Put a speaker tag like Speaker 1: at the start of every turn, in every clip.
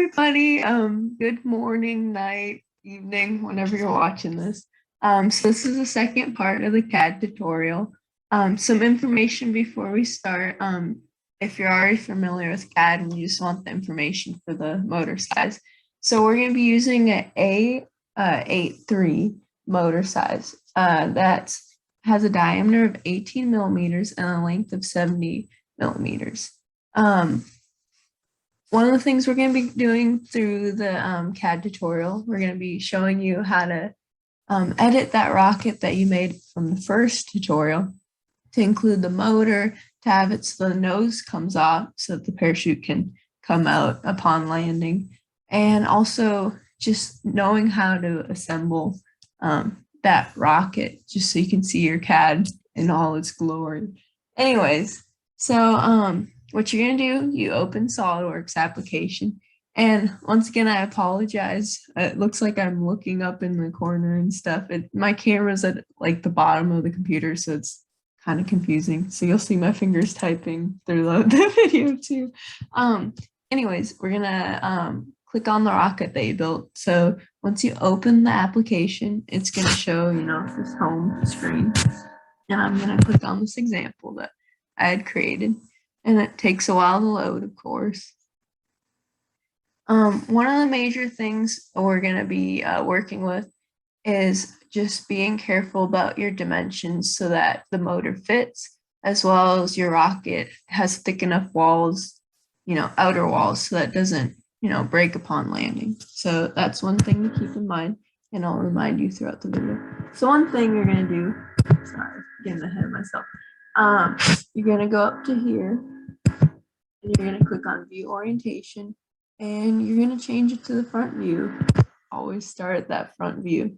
Speaker 1: everybody. Good morning, night, evening, whenever you're watching this. So this is the second part of the CAD tutorial. Some information before we start. If you're already familiar with CAD and you just want the information for the motor size. So we're going to be using an A83 motor size that has a diameter of 18 millimeters and a length of 70 millimeters. One of the things we're going to be doing through the CAD tutorial, we're going to be showing you how to edit that rocket that you made from the first tutorial to include the motor, to have it so the nose comes off so that the parachute can come out upon landing, and also just knowing how to assemble that rocket just so you can see your CAD in all its glory. Anyways, so what you're going to do, you open SolidWorks application. And once again, I apologize. It looks like I'm looking up in the corner and stuff. My camera's at like the bottom of the computer, so it's kind of confusing. So you'll see my fingers typing through the video too. Anyways, we're going to click on the rocket that you built. So once you open the application, it's going to show, this home screen. And I'm going to click on this example that I had created. And it takes a while to load, of course. One of the major things we're going to be working with is just being careful about your dimensions so that the motor fits, as well as your rocket has thick enough walls, outer walls, so that it doesn't, break upon landing. So that's one thing to keep in mind, and I'll remind you throughout the video. So one thing you're going to do, sorry, getting ahead of myself. You're going to go up to here. And you're going to click on view orientation and you're going to change it to the front view. Always start at that front view.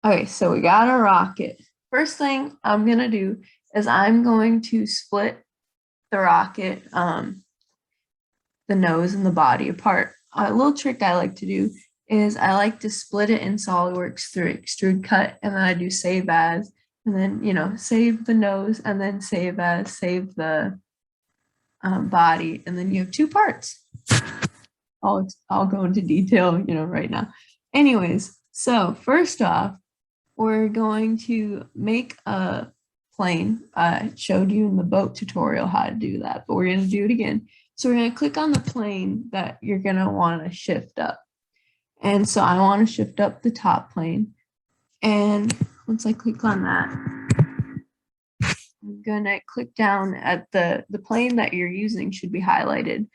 Speaker 1: Okay, so we got our rocket. First thing I'm going to do is I'm going to split the rocket, the nose and the body apart. A little trick I like to do is I like to split it in SolidWorks through extrude cut, and then I do save as, and then, save the nose, and then save as, save the body, and then you have two parts. I'll go into detail, right now. Anyways, so first off, we're going to make a plane. I showed you in the boat tutorial how to do that, but we're going to do it again. So we're going to click on the plane that you're going to want to shift up. And so I want to shift up the top plane. And once I click on that, I'm gonna click down at the plane that you're using should be highlighted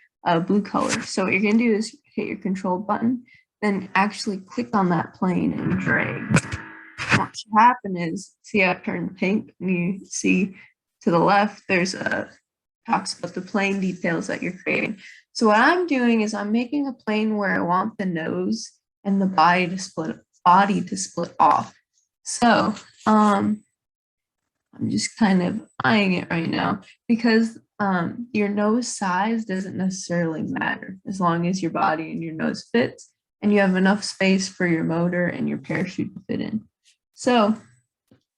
Speaker 1: blue color. So what you're gonna do is hit your control button, then actually click on that plane and drag. What should happen is, see how it turned pink, and you see to the left, there's talks about the plane details that you're creating. So what I'm doing is I'm making a plane where I want the nose and the body to split off. So I'm just kind of eyeing it right now because your nose size doesn't necessarily matter as long as your body and your nose fits and you have enough space for your motor and your parachute to fit in. So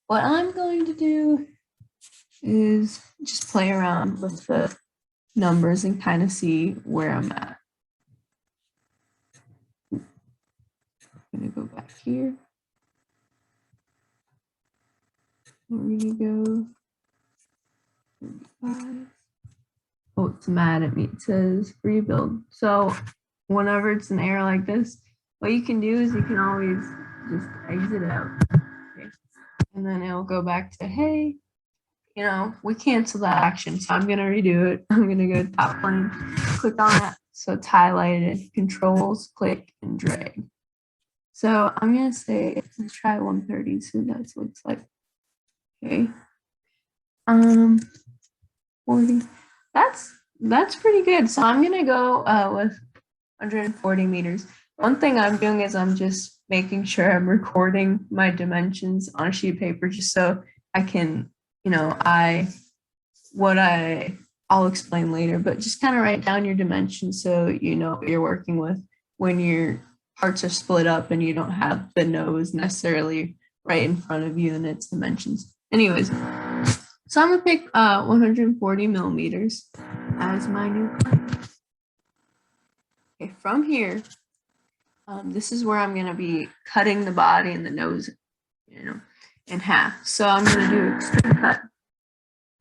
Speaker 1: what I'm going to do is just play around with the numbers and kind of see where I'm at. I'm going to go back here. We're gonna go 35. Oh, it's mad at me. It says rebuild. So whenever it's an error like this, what you can do is you can always just exit out. Okay. And then it'll go back to, hey, we cancel that action. So I'm gonna redo it. I'm gonna go to top plane, click on that. So it's highlighted, controls, click, and drag. So I'm gonna say, let's try 130, so that's what it's like. Okay. 40. That's pretty good. So I'm gonna go with 140 meters. One thing I'm doing is I'm just making sure I'm recording my dimensions on a sheet of paper just so I can, I'll explain later, but just kind of write down your dimensions so you know what you're working with when your parts are split up and you don't have the nose necessarily right in front of you and its dimensions. Anyways, so I'm gonna pick 140 millimeters as my new plane. Okay, from here, this is where I'm going to be cutting the body and the nose, in half. So I'm going to do extreme cut,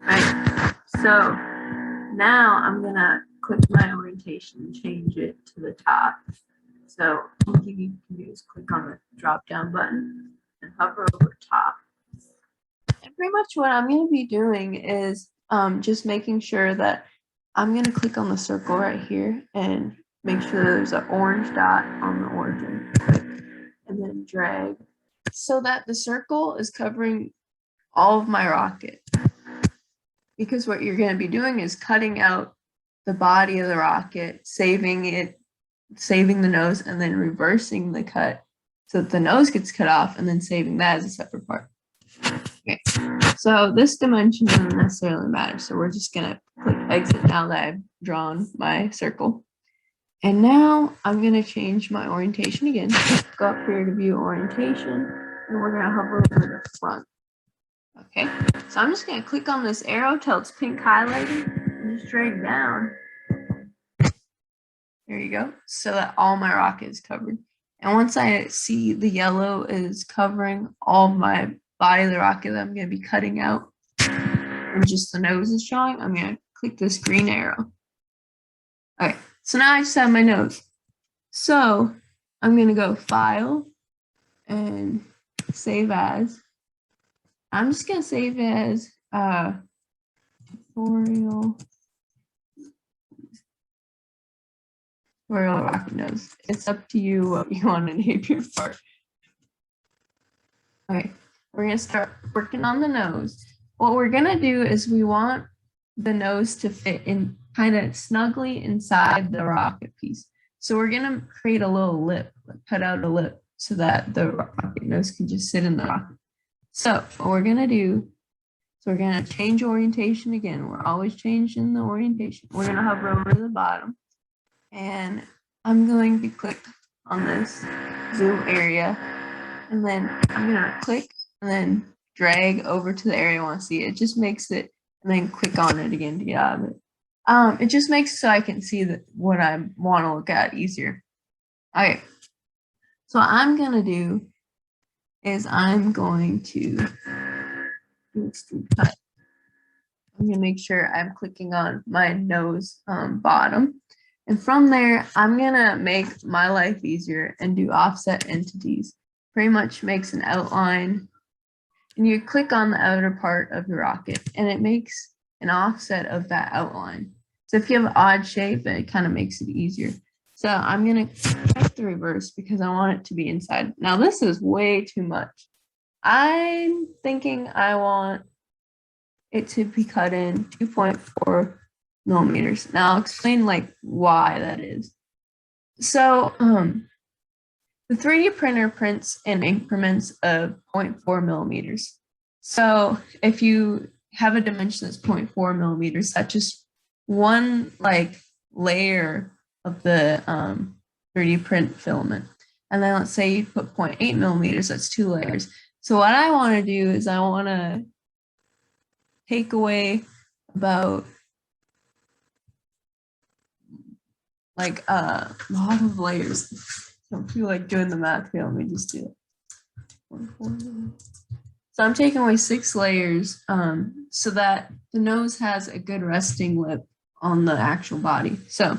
Speaker 1: right? So now I'm going to click my orientation and change it to the top. So what you can do is click on the drop down button and hover over top. And pretty much what I'm going to be doing is just making sure that I'm going to click on the circle right here and make sure there's an orange dot on the origin. And then drag so that the circle is covering all of my rocket. Because what you're going to be doing is cutting out the body of the rocket, saving the nose, and then reversing the cut so that the nose gets cut off, and then saving that as a separate part. Okay, so this dimension doesn't necessarily matter. So we're just going to click exit now that I've drawn my circle. And now I'm going to change my orientation again. Go up here to view orientation, and we're going to hover over the front. Okay, so I'm just going to click on this arrow till it's pink highlighted and just drag down. There you go, so that all my rocket is covered. And once I see the yellow is covering all my body of the rocket that I'm going to be cutting out, and just the nose is showing, I'm going to click this green arrow. Okay, so now I just have my nose. So I'm going to go File and Save As. I'm just going to save it as tutorial rocket nose. It's up to you what you want to name your part. Okay, we're going to start working on the nose. What we're going to do is we want the nose to fit in kind of snugly inside the rocket piece. So we're going to create a little lip, cut out a lip so that the rocket nose can just sit in the rocket. So what we're going to do, so we're going to change orientation again. We're always changing the orientation. We're going to hover over to the bottom, and I'm going to click on this zoom area, and then I'm going to click and then drag over to the area I want to see. It just makes it, and then click on it again to get out of it. It just makes it so I can see what I want to look at easier. Okay, so what I'm going to do is I'm going to do extreme cut. I'm going to make sure I'm clicking on my nose bottom. And from there, I'm going to make my life easier and do offset entities. Pretty much makes an outline. And you click on the outer part of your rocket, and it makes an offset of that outline. So if you have an odd shape, it kind of makes it easier. So I'm going to check the reverse because I want it to be inside. Now this is way too much. I'm thinking I want it to be cut in 2.4 millimeters. Now I'll explain why that is. So the 3D printer prints in increments of 0.4 millimeters. So if you have a dimension that's 0.4 millimeters, that's just one layer of the 3D print filament. And then let's say you put 0.8 millimeters, that's 2 layers. So what I want to do is I want to take away about a lot of layers. I don't feel like doing the math here. Let me just do it. So I'm taking away 6 layers so that the nose has a good resting lip on the actual body. So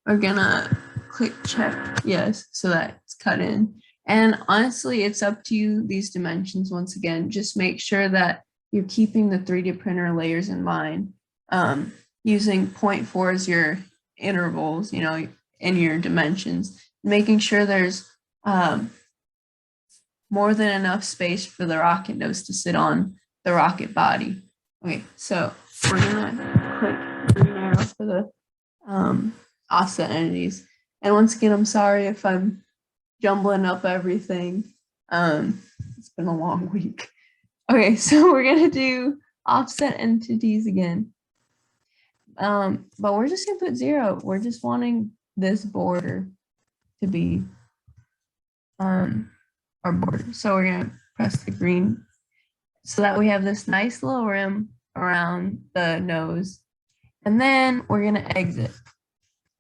Speaker 1: we're gonna click check yes so that it's cut in. And honestly, it's up to you, these dimensions. Once again, just make sure that you're keeping the 3D printer layers in mind, using 0.4 as your intervals, in your dimensions, making sure there's more than enough space for the rocket nose to sit on the rocket body. Okay, so we're gonna click green arrow for the offset entities. And once again, I'm sorry if I'm jumbling up everything. It's been a long week. Okay, so we're gonna do offset entities again. But we're just gonna put 0. We're just wanting this border to be our border. So we're gonna press the green so that we have this nice little rim around the nose. And then we're gonna exit.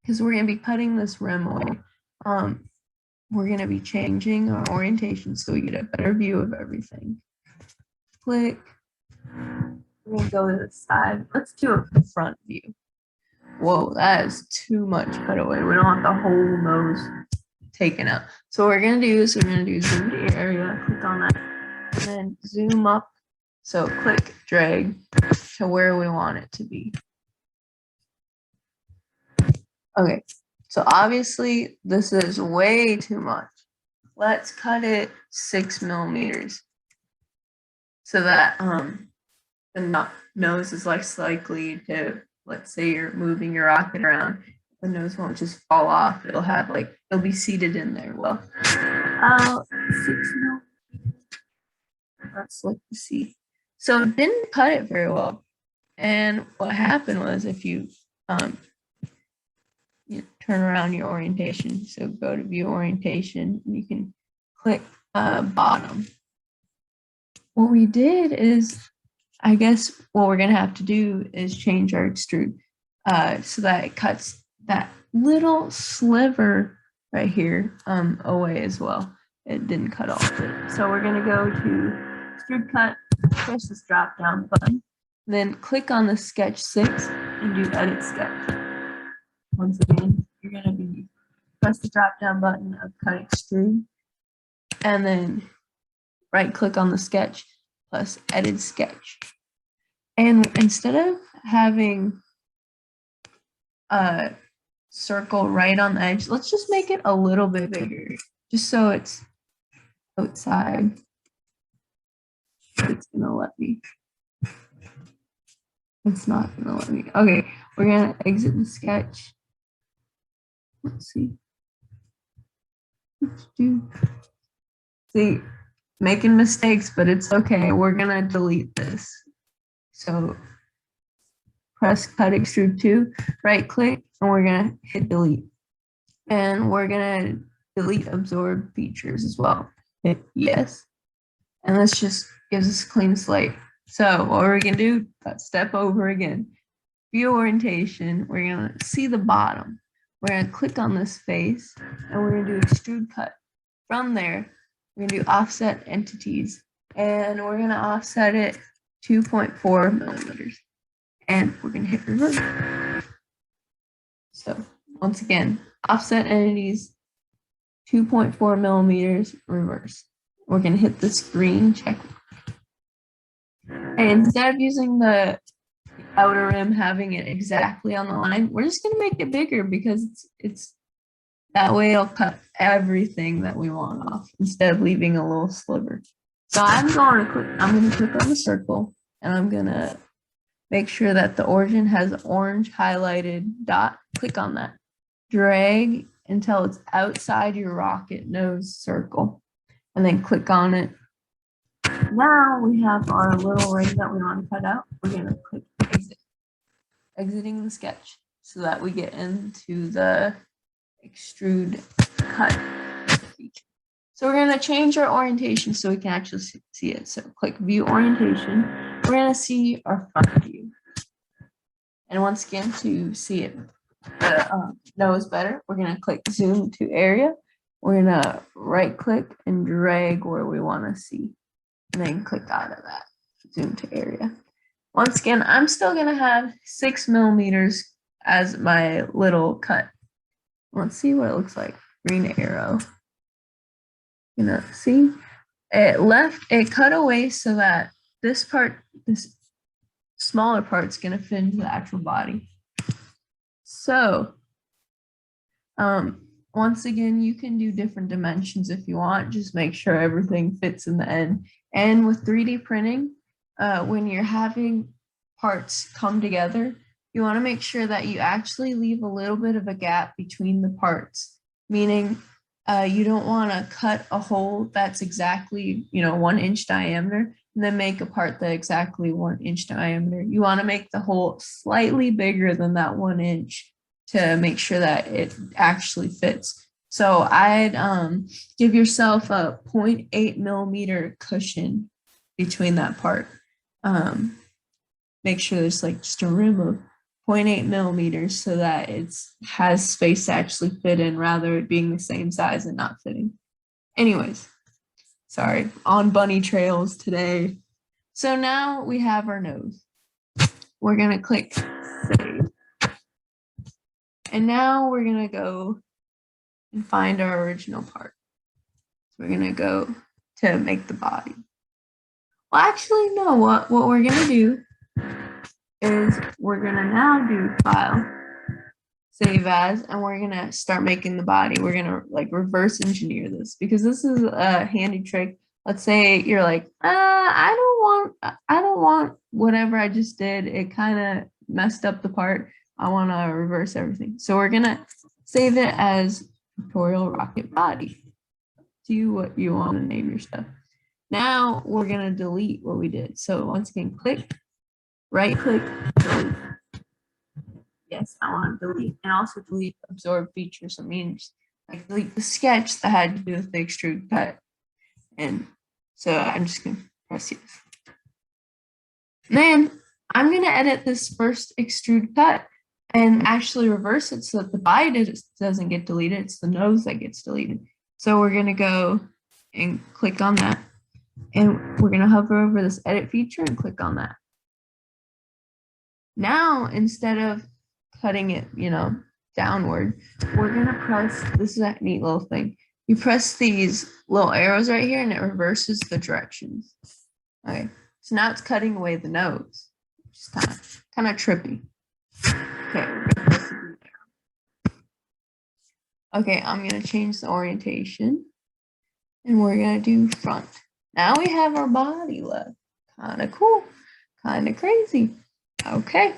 Speaker 1: because we're going to be cutting this rim away. We're going to be changing our orientation so we get a better view of everything. Click. We're going to go to the side. Let's do a front view. Whoa, that is too much cutaway. We don't want the whole nose taken out. So what we're going to do is we're going to do zoom to area, click on that, and then zoom up. So click, drag to where we want it to be. Okay, so obviously this is way too much. Let's cut it 6 millimeters so that the nose is less likely to, let's say you're moving your rocket around, the nose won't just fall off. It'll have it'll be seated in there. Well, 6 millimeters. Let's look to see. So it didn't cut it very well. And what happened was if you turn around your orientation, so go to view orientation, and you can click bottom. What we did is, I guess what we're going to have to do is change our extrude so that it cuts that little sliver right here away as well. It didn't cut all of it. So we're going to go to extrude cut, press this drop down button, then click on the sketch 6 and do edit sketch. Once again, you're going to press the drop down button of cut extrude, and then right click on the sketch plus edit sketch. And instead of having a circle right on the edge, let's just make it a little bit bigger, just so it's outside. It's gonna let me. It's not gonna let me. Okay, we're gonna exit the sketch. Let's see. Let's do. See, making mistakes, but it's okay. We're gonna delete this. So press cut extrude 2, right click, and we're gonna hit delete. And we're gonna delete absorbed features as well. Hit yes. And this just gives us a clean slate. So what we're gonna do, step over again. View orientation, we're gonna see the bottom. We're gonna click on this face and we're gonna do extrude cut. From there, we're gonna do offset entities, and we're gonna offset it 2.4 millimeters. And we're gonna hit reverse. So once again, offset entities, 2.4 millimeters, reverse. We're gonna hit this green check. And instead of using the outer rim having it exactly on the line, we're just gonna make it bigger because it's that way it'll cut everything that we want off instead of leaving a little sliver. So I'm gonna click on the circle, and I'm gonna make sure that the origin has an orange highlighted dot. Click on that. Drag until it's outside your rocket nose circle, and then click on it. Now we have our little ring that we want to cut out. We're gonna click exit. Exiting the sketch so that we get into the extrude cut feature. So we're going to change our orientation so we can actually see it. So click view orientation. We're going to see our front view. And once again, to see it nose better, we're going to click zoom to area. We're going to right click and drag where we want to see, and then click out of that, zoom to area. Once again, I'm still going to have 6 millimeters as my little cut. Let's see what it looks like. Green arrow. You know, see? It cut away so that this smaller part's gonna fit into the actual body. So, once again, you can do different dimensions if you want. Just make sure everything fits in the end. And with 3D printing, when you're having parts come together, you want to make sure that you actually leave a little bit of a gap between the parts, meaning you don't want to cut a hole that's exactly 1 inch diameter and then make a part that's exactly 1 inch diameter. You want to make the hole slightly bigger than that 1 inch to make sure that it actually fits. So I'd give yourself a 0.8 millimeter cushion between that part. Make sure there's just a rim of 0.8 millimeters so that it has space to actually fit in rather it being the same size and not fitting. Anyways, sorry, on bunny trails today. So now we have our nose. We're gonna click save. And now we're gonna go and find our original part. So we're gonna go to make the body. Well, actually, no, what we're gonna do is we're gonna now do file, save as, and we're gonna start making the body. We're gonna like reverse engineer this because this is a handy trick. Let's say you're like, I don't want whatever I just did. It kind of messed up the part. I want to reverse everything. So we're gonna save it as tutorial rocket body. Do what you want to name your stuff. Now we're gonna delete what we did. So once again, click, right click, delete. Yes, I want to delete, and also delete absorb features. So it means like delete the sketch that had to do with the extrude cut. And so I'm just gonna press yes. Then I'm gonna edit this first extrude cut and actually reverse it so that the body doesn't get deleted. It's the nose that gets deleted. So we're gonna go and click on that. And we're going to hover over this edit feature and click on that. Now, instead of cutting it, downward, we're going to press, this is a neat little thing. You press these little arrows right here and it reverses the directions. Okay, so now it's cutting away the nose. Just kind of trippy. Okay, we're going to press the blue arrow. Okay, I'm going to change the orientation and we're going to do front. Now we have our body left. Kind of cool, kind of crazy. Okay,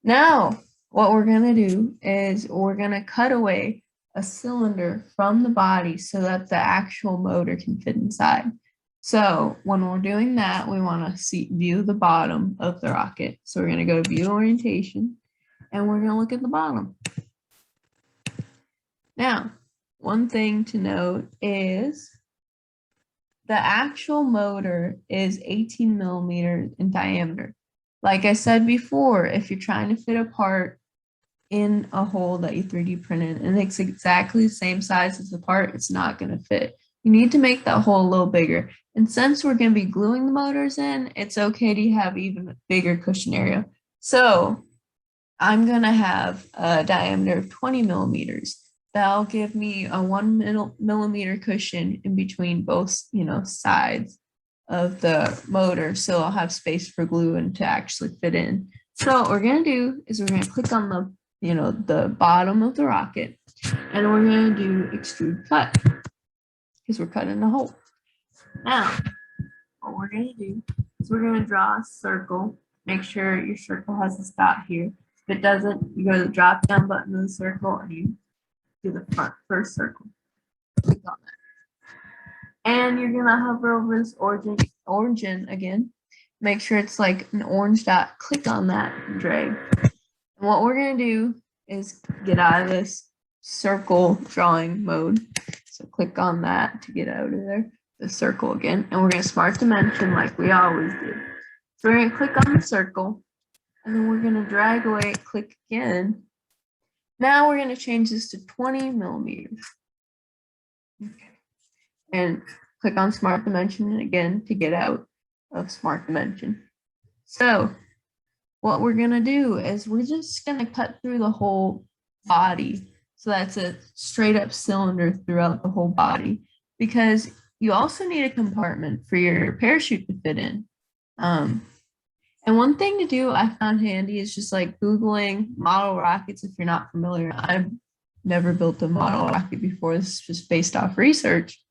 Speaker 1: now what we're gonna do is we're gonna cut away a cylinder from the body so that the actual motor can fit inside. So when we're doing that, we wanna view the bottom of the rocket. So we're gonna go to view orientation and we're gonna look at the bottom. Now, one thing to note is the actual motor is 18 millimeters in diameter. Like I said before, if you're trying to fit a part in a hole that you 3D printed and it's exactly the same size as the part, it's not going to fit. You need to make that hole a little bigger. And since we're going to be gluing the motors in, it's okay to have even bigger cushion area. So I'm going to have a diameter of 20 millimeters. That'll give me a 1 millimeter cushion in between both, sides of the motor. So I'll have space for glue and to actually fit in. So what we're going to do is we're going to click on the, the bottom of the rocket and we're going to do extrude cut because we're cutting a hole. Now, what we're going to do is we're going to draw a circle. Make sure your circle has a dot here. If it doesn't, you go to the drop down button of the circle and you do the first circle. Click on that. And you're gonna hover over this origin again. Make sure it's like an orange dot. Click on that and drag. And what we're gonna do is get out of this circle drawing mode. So click on that to get out of there. The circle again. And we're gonna smart dimension like we always do. So we're gonna click on the circle and then we're gonna drag away, click again. Now we're going to change this to 20 millimeters. Okay. And click on Smart Dimension again to get out of Smart Dimension. So what we're going to do is we're just going to cut through the whole body. So that's a straight up cylinder throughout the whole body because you also need a compartment for your parachute to fit in. And one thing to do I found handy is just like Googling model rockets if you're not familiar. I've never built a model rocket before. This is just based off research.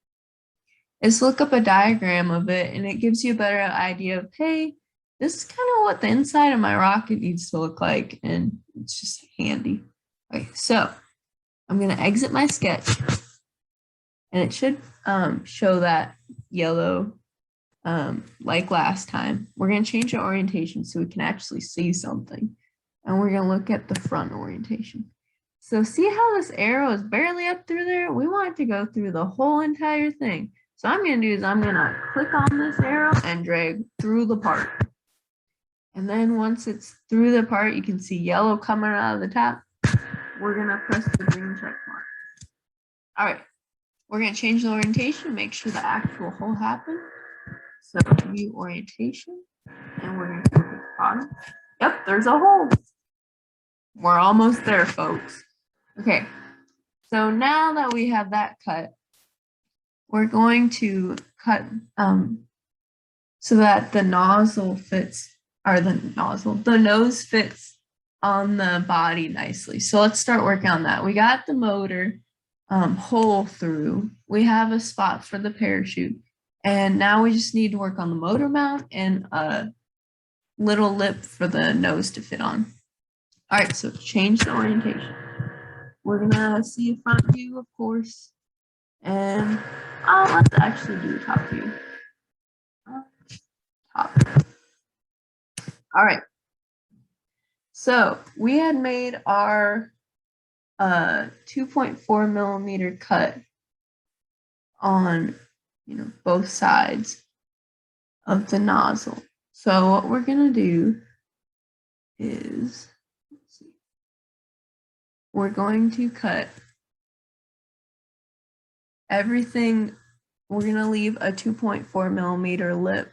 Speaker 1: Is look up a diagram of it and it gives you a better idea of, hey, this is kind of what the inside of my rocket needs to look like. And it's just handy. Okay, so I'm going to exit my sketch and it should show that yellow like last time. We're going to change the orientation so we can actually see something. And we're going to look at the front orientation. So see how this arrow is barely up through there? We want it to go through the whole entire thing. So I'm going to do is I'm going to click on this arrow and drag through the part. And then once it's through the part, you can see yellow coming out of the top. We're gonna press the green check mark. All right, we're gonna change the orientation, make sure the actual hole happened. So view orientation, and we're gonna click at the bottom. Yep, there's a hole. We're almost there, folks. Okay, so now that we have that cut, we're going to cut so that the nozzle fits, or the nose fits on the body nicely. So let's start working on that. We got the motor hole through. We have a spot for the parachute. And now we just need to work on the motor mount and a little lip for the nose to fit on. All right, so change the orientation. We're gonna see a front view, of course. And let's actually do top view. Top. All right. So we had made our 2.4 millimeter cut on both sides of the nozzle. So what we're gonna do is, let's see, we're going to cut everything. We're gonna leave a 2.4 millimeter lip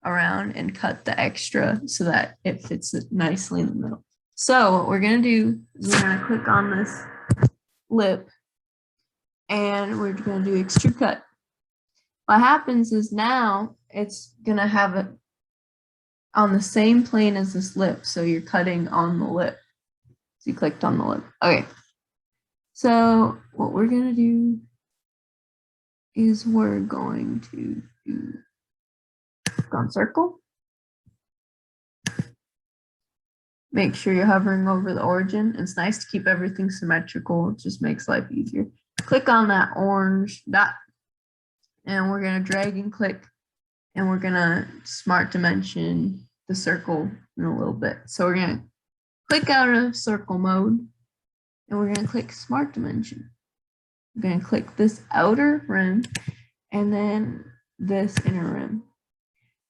Speaker 1: around and cut the extra so that it fits it nicely in the middle. So what we're gonna do is we're gonna click on this lip and we're gonna do extrude cut. What happens is now it's gonna have it on the same plane as this lip, so you're cutting on the lip. So you clicked on the lip. Okay. So what we're gonna do is we're going to do click on circle. Make sure you're hovering over the origin. It's nice to keep everything symmetrical. It just makes life easier. Click on that orange dot, and we're gonna drag and click, and we're gonna smart dimension the circle in a little bit. So we're gonna click out of circle mode, and we're gonna click smart dimension. We're gonna click this outer rim, and then this inner rim.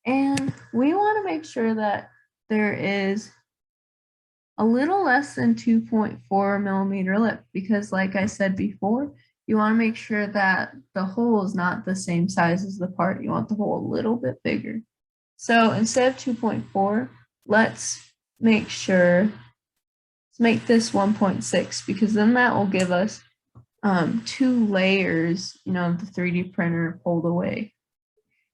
Speaker 1: And we wanna make sure that there is a little less than 2.4 millimeter lip, because like I said before, you want to make sure that the hole is not the same size as the part. You want the hole a little bit bigger. So instead of 2.4, let's make this 1.6, because then that will give us 2 layers, of the 3D printer pulled away.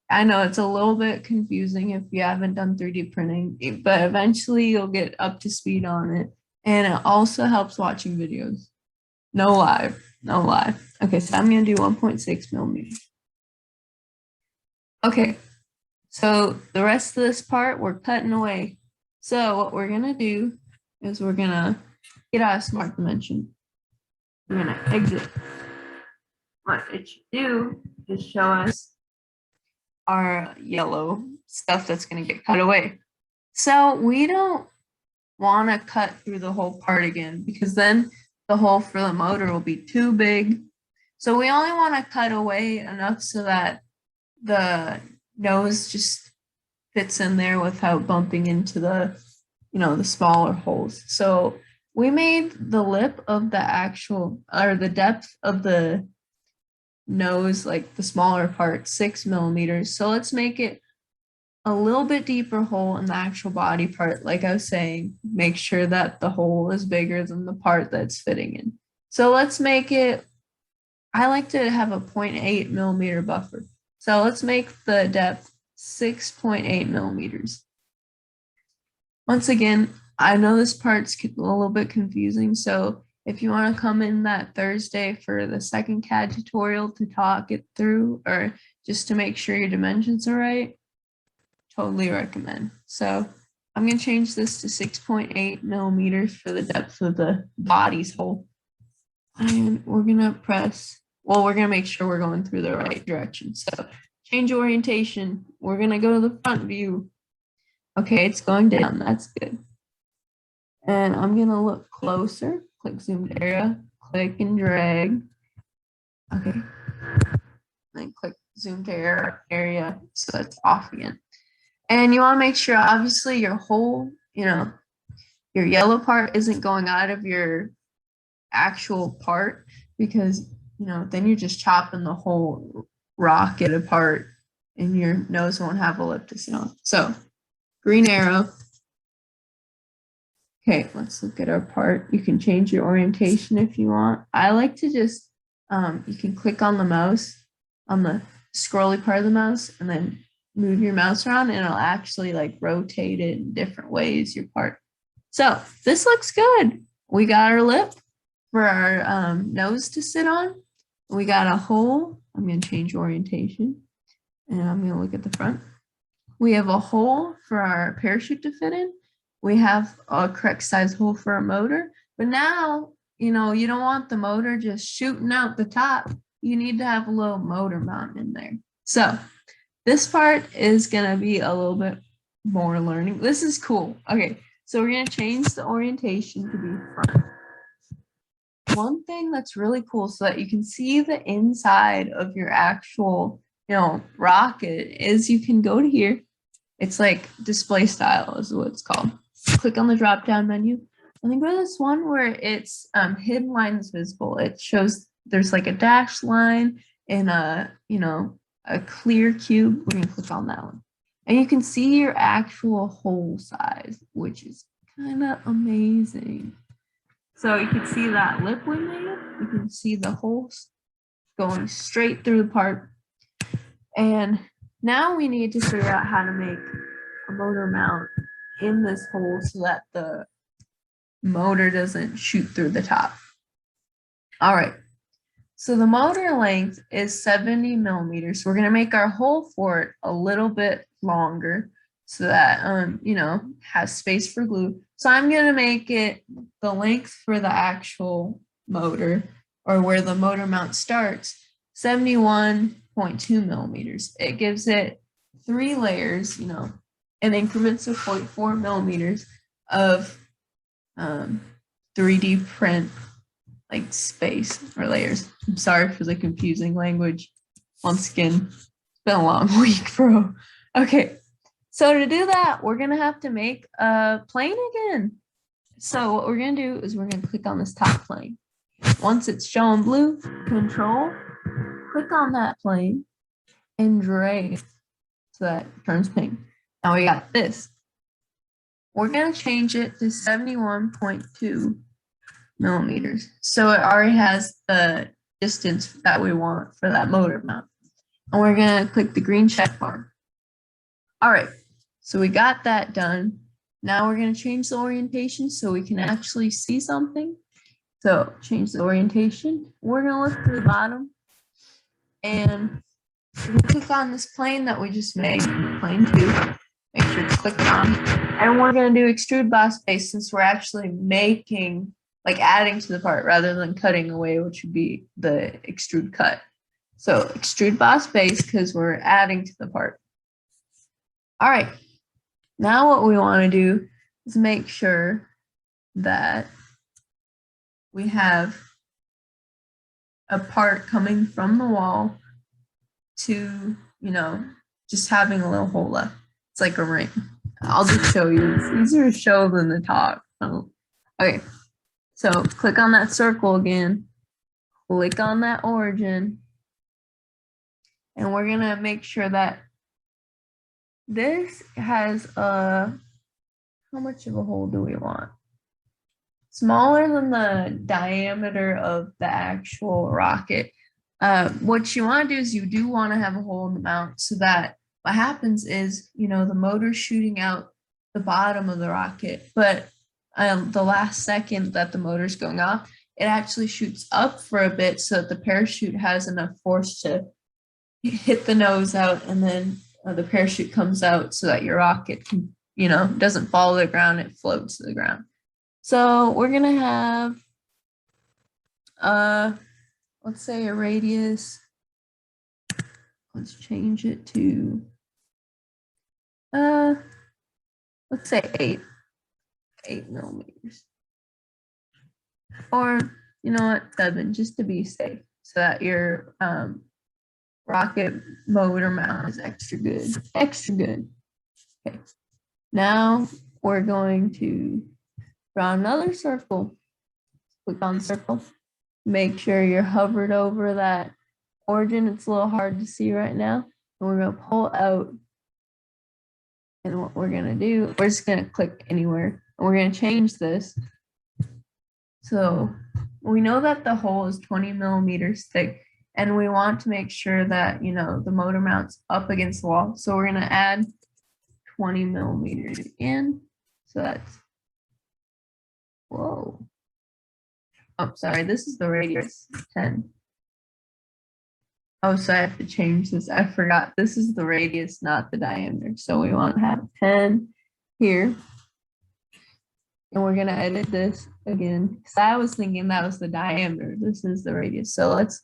Speaker 1: I know it's a little bit confusing if you haven't done 3D printing, but eventually you'll get up to speed on it. And it also helps watching videos. No lie. Okay, so I'm gonna do 1.6 millimeters. Okay, so the rest of this part we're cutting away. So what we're gonna do is we're gonna get out of smart dimension. We're gonna exit. What it should do is show us our yellow stuff that's going to get cut away. So we don't want to cut through the whole part again, because then the hole for the motor will be too big. So we only want to cut away enough so that the nose just fits in there without bumping into the, the smaller holes. So we made the lip of the actual, or the depth of the nose, like the smaller part, 6 millimeters. So let's make it a little bit deeper hole in the actual body part. Like I was saying, make sure that the hole is bigger than the part that's fitting in. So let's make it, I like to have a 0.8 millimeter buffer. So let's make the depth 6.8 millimeters. Once again, I know this part's a little bit confusing, so if you want to come in that Thursday for the second CAD tutorial to talk it through, or just to make sure your dimensions are right, totally recommend. So I'm going to change this to 6.8 millimeters for the depth of the body's hole. And we're going to press, we're going to make sure we're going through the right direction. So change orientation. We're going to go to the front view. Okay, it's going down. That's good. And I'm going to look closer. Click zoomed area, click and drag. Okay. Then click zoomed area so it's off again. And you want to make sure, obviously, your whole, your yellow part isn't going out of your actual part, because, then you're just chopping the whole rocket apart and your nose won't have a lip to sit on. So, green arrow. Okay, let's look at our part. You can change your orientation if you want. I like to just, you can click on the mouse, on the scrolly part of the mouse, and then move your mouse around, and it'll actually like rotate it in different ways, your part. So this looks good. We got our lip for our nose to sit on. We got a hole. I'm going to change orientation, and I'm going to look at the front. We have a hole for our parachute to fit in. We have a correct size hole for our motor. But now, you don't want the motor just shooting out the top. You need to have a little motor mount in there. So this part is going to be a little bit more learning. This is cool. Okay, so we're going to change the orientation to be front. One thing that's really cool, so that you can see the inside of your actual, rocket, is you can go to here. It's like display style is what it's called. Click on the drop down menu and then go to this one where it's hidden lines visible. It shows there's like a dashed line and a clear cube. We're gonna click on that one. And you can see your actual hole size, which is kind of amazing. So you can see that lip we made. You can see the holes going straight through the part. And now we need to figure out how to make a motor mount in this hole so that the motor doesn't shoot through the top. All right, so the motor length is 70 millimeters. We're gonna make our hole for it a little bit longer so that, has space for glue. So I'm gonna make it the length for the actual motor, or where the motor mount starts, 71.2 millimeters. It gives it 3 layers, in increments of 0.4 millimeters of 3D print, like space or layers. I'm sorry for the confusing language. Once again, it's been a long week, bro. Okay, so to do that, we're gonna have to make a plane again. So what we're gonna do is we're gonna click on this top plane. Once it's showing blue, Control, click on that plane and drag so that it turns pink. Now we got this. We're going to change it to 71.2 millimeters. So it already has the distance that we want for that motor mount. And we're going to click the green check mark. All right, so we got that done. Now we're going to change the orientation so we can actually see something. So change the orientation. We're going to look to the bottom, and we click on this plane that we just made, plane 2. Make sure to click on. And we're going to do extrude boss base, since we're actually making, like adding to the part rather than cutting away, which would be the extrude cut. So extrude boss base, because we're adding to the part. All right. Now what we want to do is make sure that we have a part coming from the wall to, just having a little hole left. It's like a ring. I'll just show you. It's easier to show than to talk. Okay, so click on that circle again. Click on that origin. And we're going to make sure that this has how much of a hole do we want? Smaller than the diameter of the actual rocket. What you want to do is you do want to have a hole in the mount, so that what happens is, the motor's shooting out the bottom of the rocket, but the last second that the motor's going off, it actually shoots up for a bit so that the parachute has enough force to hit the nose out, and then the parachute comes out so that your rocket can, doesn't fall to the ground, it floats to the ground. So we're going to have, let's say a radius. Let's change it to, let's say 8 millimeters. Or, 7, just to be safe, so that your rocket motor mount is extra good. Extra good. Okay. Now we're going to draw another circle. Click on circle. Make sure you're hovered over that origin. It's a little hard to see right now. And we're going to pull out. And what we're going to do, we're just going to click anywhere. And we're going to change this. So we know that the hole is 20 millimeters thick. And we want to make sure that, the motor mount's up against the wall. So we're going to add 20 millimeters in. So that's, whoa. Oh, sorry, this is the radius, 10. Oh, so I have to change this. I forgot. This is the radius, not the diameter. So we want to have 10 here. And we're going to edit this again. Because I was thinking that was the diameter. This is the radius. So let's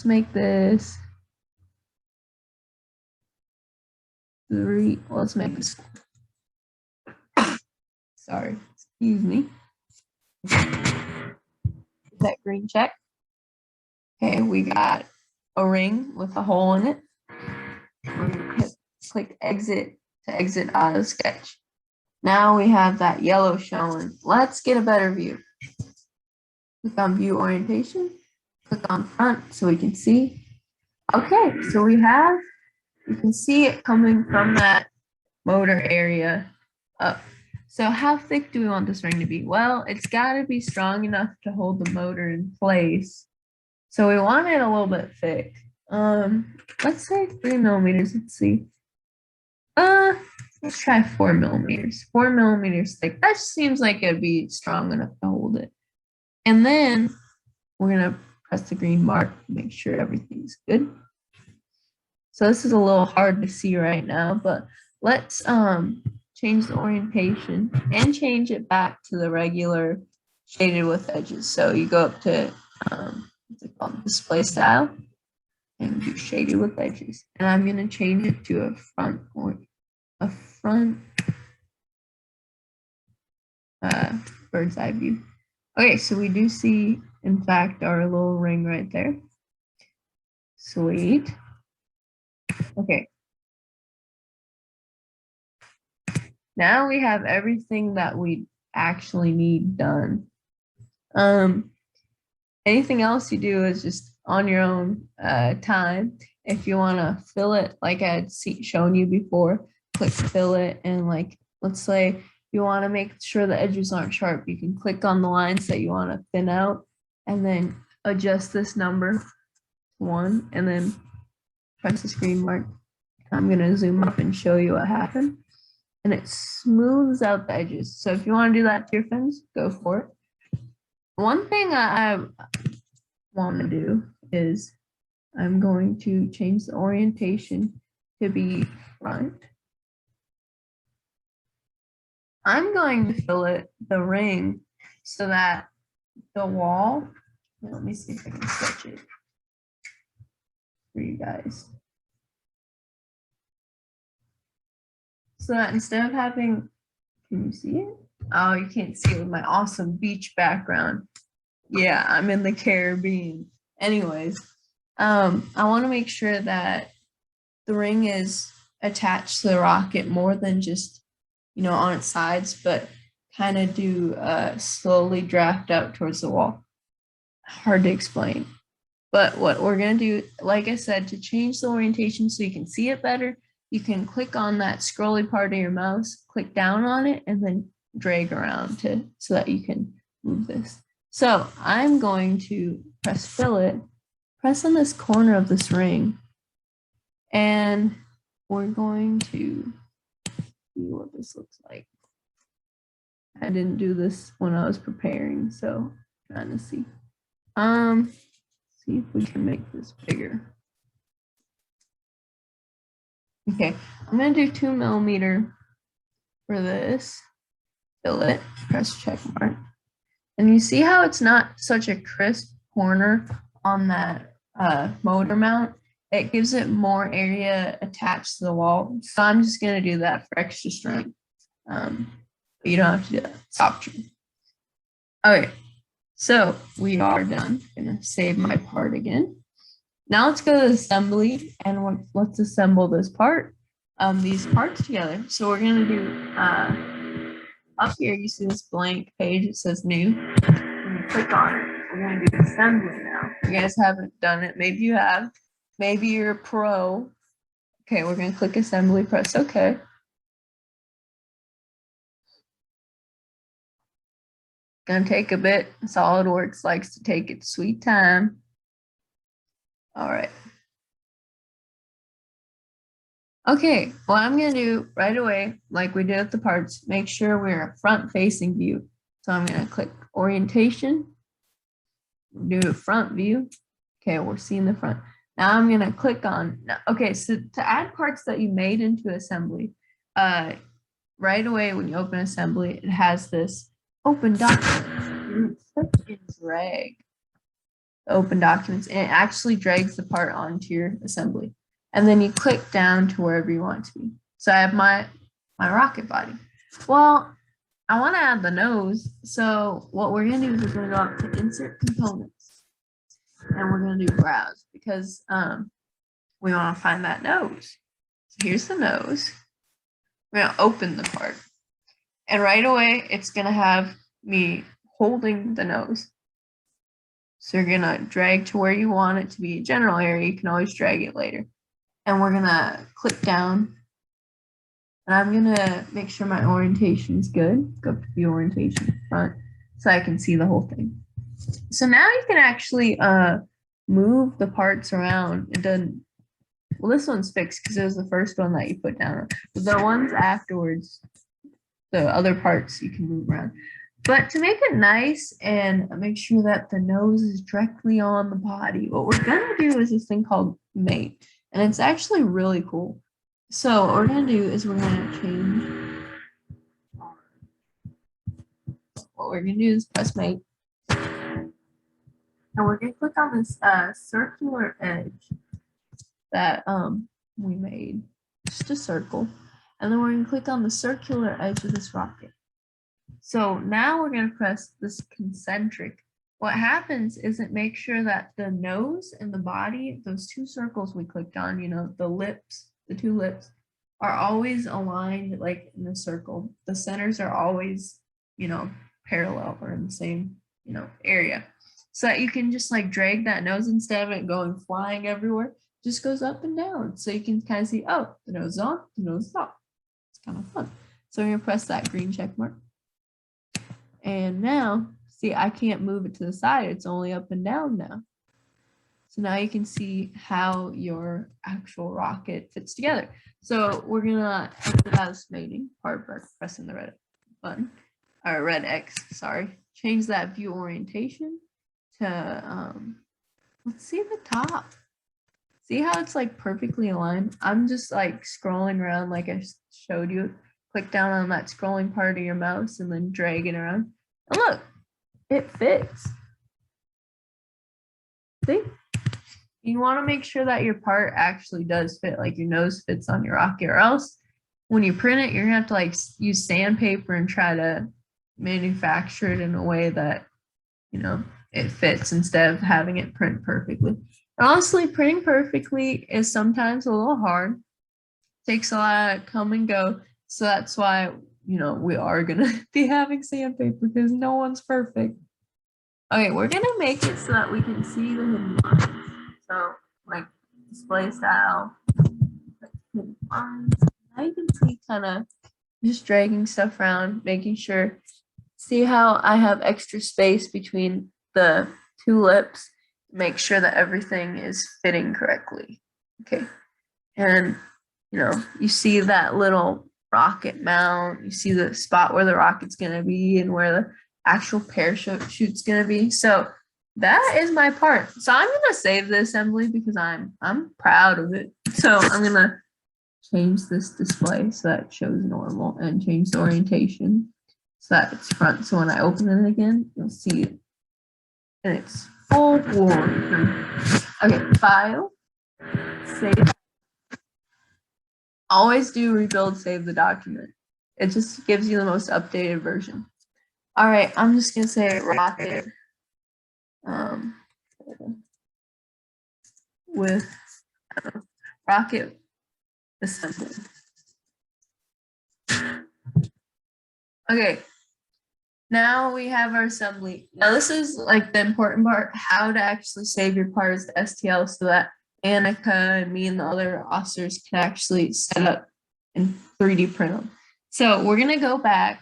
Speaker 1: make this 3. Let's make this. Sorry, excuse me. That green check. Okay, we got a ring with a hole in it. We're gonna click exit to exit auto sketch. Now we have that yellow showing. Let's get a better view. Click on view orientation. Click on front so we can see. Okay, so you can see it coming from that motor area up. So how thick do we want this ring to be? Well, it's got to be strong enough to hold the motor in place. So we want it a little bit thick. Let's say 3 millimeters. Let's see. Let's try 4 millimeters. 4 millimeters thick. That seems like it'd be strong enough to hold it. And then we're gonna press the green mark to make sure everything's good. So this is a little hard to see right now, but let's change the orientation and change it back to the regular shaded with edges. So you go up to what's it called, display style, and do shaded with edges. And I'm gonna change it to a front bird's eye view. Okay, so we do see, in fact, our little ring right there. Sweet. Okay. Now we have everything that we actually need done. Anything else you do is just on your own time. If you want to fill it, like I had shown you before, click fill it, and let's say you want to make sure the edges aren't sharp, you can click on the lines that you want to thin out and then adjust this number to 1 and then press the screen mark. I'm going to zoom up and show you what happened. And it smooths out the edges. So if you want to do that to your fins, go for it. One thing I want to do is I'm going to change the orientation to be front. I'm going to fill the ring so that the wall, let me see if I can sketch it for you guys. So that instead of having, can you see it? Oh, you can't see it with my awesome beach background. Yeah, I'm in the Caribbean. Anyways, I want to make sure that the ring is attached to the rocket more than just, on its sides, but kind of do slowly draft out towards the wall. Hard to explain. But what we're going to do, like I said, to change the orientation so you can see it better, you can click on that scrolly part of your mouse, click down on it, and then drag around so that you can move this. So I'm going to press fillet, press on this corner of this ring, and we're going to see what this looks like. I didn't do this when I was preparing, so I'm trying to see. See if we can make this bigger. Okay, I'm gonna do 2 millimeter for this. Fillet, press check mark. And you see how it's not such a crisp corner on that motor mount? It gives it more area attached to the wall. So I'm just gonna do that for extra strength. But you don't have to do that, it's optional. Okay, so we are done. I'm gonna save my part again. Now let's go to assembly and let's assemble this part. these parts together. So we're going to do, up here, you see this blank page, it says new. When you click on it, we're going to do assembly now. You guys haven't done it. Maybe you have. Maybe you're a pro. Okay, we're going to click assembly, press OK. Gonna take a bit. SolidWorks likes to take its sweet time. All right. Okay, what I'm gonna do right away, like we did with the parts, make sure we're a front-facing view. So I'm gonna click orientation, do a front view. Okay, we're seeing the front. Now I'm gonna click on, okay, so to add parts that you made into assembly, right away when you open assembly, it has this open document. Click and drag the open documents, and it actually drags the part onto your assembly. And then you click down to wherever you want to be. So I have my rocket body. Well, I want to add the nose. So what we're going to do is we're going to go up to insert components, and we're going to do browse, because we want to find that nose. So here's the nose. We're going to open the part, and right away it's going to have me holding the nose. So you're gonna drag to where you want it to be a general area. You can always drag it later. And we're gonna click down. And I'm gonna make sure my orientation is good. Go up to the orientation front so I can see the whole thing. So now you can actually move the parts around. It doesn't, well, this one's fixed because it was the first one that you put down. But the ones afterwards, the other parts you can move around. But to make it nice and make sure that the nose is directly on the body, what we're gonna do is this thing called mate. And it's actually really cool. So what we're gonna do is we're gonna change. What we're gonna do is press mate. And we're gonna click on this circular edge that we made. Just a circle. And then we're gonna click on the circular edge of this rocket. So now we're going to press this concentric. What happens is it makes sure that the nose and the body, those two circles we clicked on, you know, the lips, the two lips, are always aligned like in a circle. The centers are always, you know, parallel or in the same, you know, area. So that you can just like drag that nose instead of it going flying everywhere, just goes up and down. So you can kind of see, oh, the nose is on, the nose is off. It's kind of fun. So we're going to press that green check mark. And now, see, I can't move it to the side. It's only up and down now. So now you can see how your actual rocket fits together. So we're gonna exit out of mating part by pressing the red button, or red X, sorry. Change that view orientation to, let's see the top. See how it's like perfectly aligned? I'm just like scrolling around like I showed you. Click down on that scrolling part of your mouse and then drag it around. And look, it fits. See? You want to make sure that your part actually does fit, like your nose fits on your rocket, or else when you print it, you're gonna have to like use sandpaper and try to manufacture it in a way that, you know, it fits instead of having it print perfectly. And honestly, printing perfectly is sometimes a little hard. Takes a lot of come and go. So that's why, you know, we are gonna be having sandpaper because no one's perfect. Okay, we're gonna make it so that we can see the hidden lines. So like display style, hidden lines. Now you can see kind of just dragging stuff around, making sure, see how I have extra space between the two lips, make sure that everything is fitting correctly. Okay, and you know, you see that little rocket mount, you see the spot where the rocket's going to be and where the actual parachute's going to be. So that is my part. So I'm going to save the assembly because I'm proud of it. So I'm going to change this display so that it shows normal and change the orientation so that it's front. So when I open it again, you'll see it. And it's full forward. Okay, file, save. Always do rebuild, save the document. It just gives you the most updated version. All right, I'm just gonna say rocket with rocket assembly. Okay, now we have our assembly. Now this is like the important part, how to actually save your parts to STL so that Annika and me and the other officers can actually set up and 3D print them. So we're gonna go back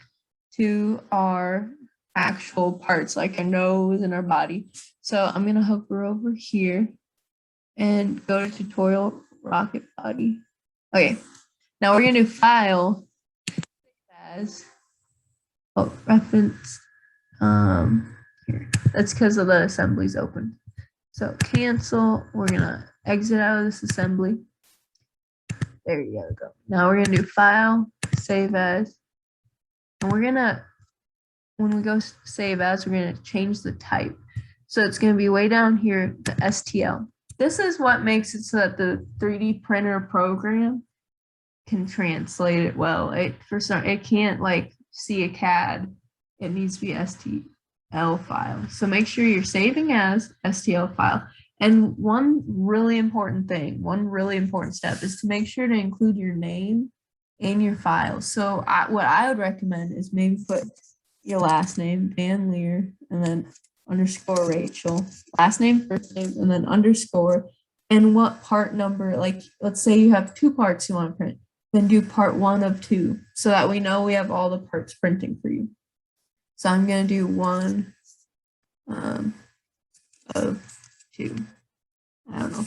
Speaker 1: to our actual parts, like our nose and our body. So I'm gonna hover over here and go to tutorial rocket body. Okay, now we're gonna do file as reference. Here. That's because of the assembly's open. So cancel. We're gonna exit out of this assembly. There you go. Now we're gonna do file, save as, and we're gonna, when we go save as, we're gonna change the type. So it's gonna be way down here, the STL. This is what makes it so that the 3D printer program can translate it well. It can't like see a CAD. It needs to be STL file. So make sure you're saving as STL file. And one really important step is to make sure to include your name in your file. So what I would recommend is maybe put your last name, Van Leer, and then underscore Rachel, last name, first name, and then underscore, and what part number, like let's say you have 2 parts you want to print, then do part 1 of 2 so that we know we have all the parts printing for you. So I'm going to do 1 of 2. I don't know.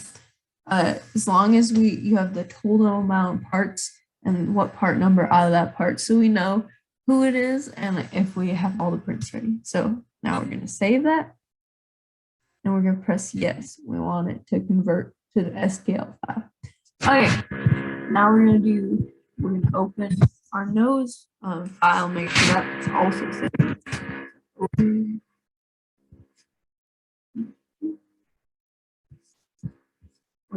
Speaker 1: As long as you have the total amount of parts and what part number out of that part, so we know who it is and if we have all the prints ready. So now we're going to save that and we're going to press yes. We want it to convert to the STL file. Okay, now we're going to open our nose file, make sure that's also saved. We're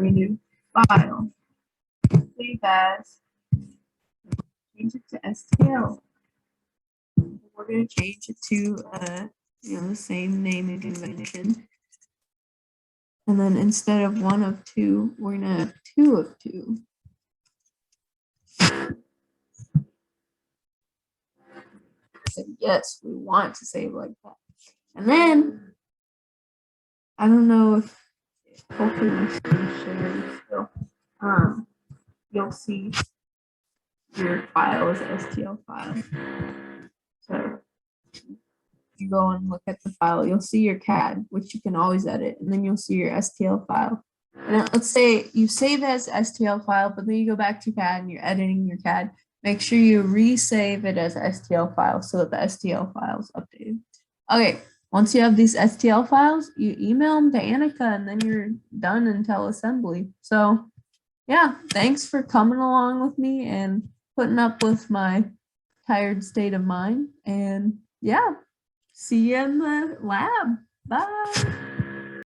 Speaker 1: going to do file, save as, change it to STL. We're going to change it to the same naming convention. And then instead of 1 of 2, we're going to have 2 of 2. So yes, we want to save like that. And then, I don't know if, hopefully my screen sharing still, you'll see your file is an STL file. So if you go and look at the file, you'll see your CAD, which you can always edit, and then you'll see your STL file. And let's say you save as STL file, but then you go back to CAD and you're editing your CAD. Make sure you resave it as STL file so that the STL file is updated. Okay, once you have these STL files, you email them to Annika and then you're done until assembly. So yeah, thanks for coming along with me and putting up with my tired state of mind. And yeah, see you in the lab. Bye.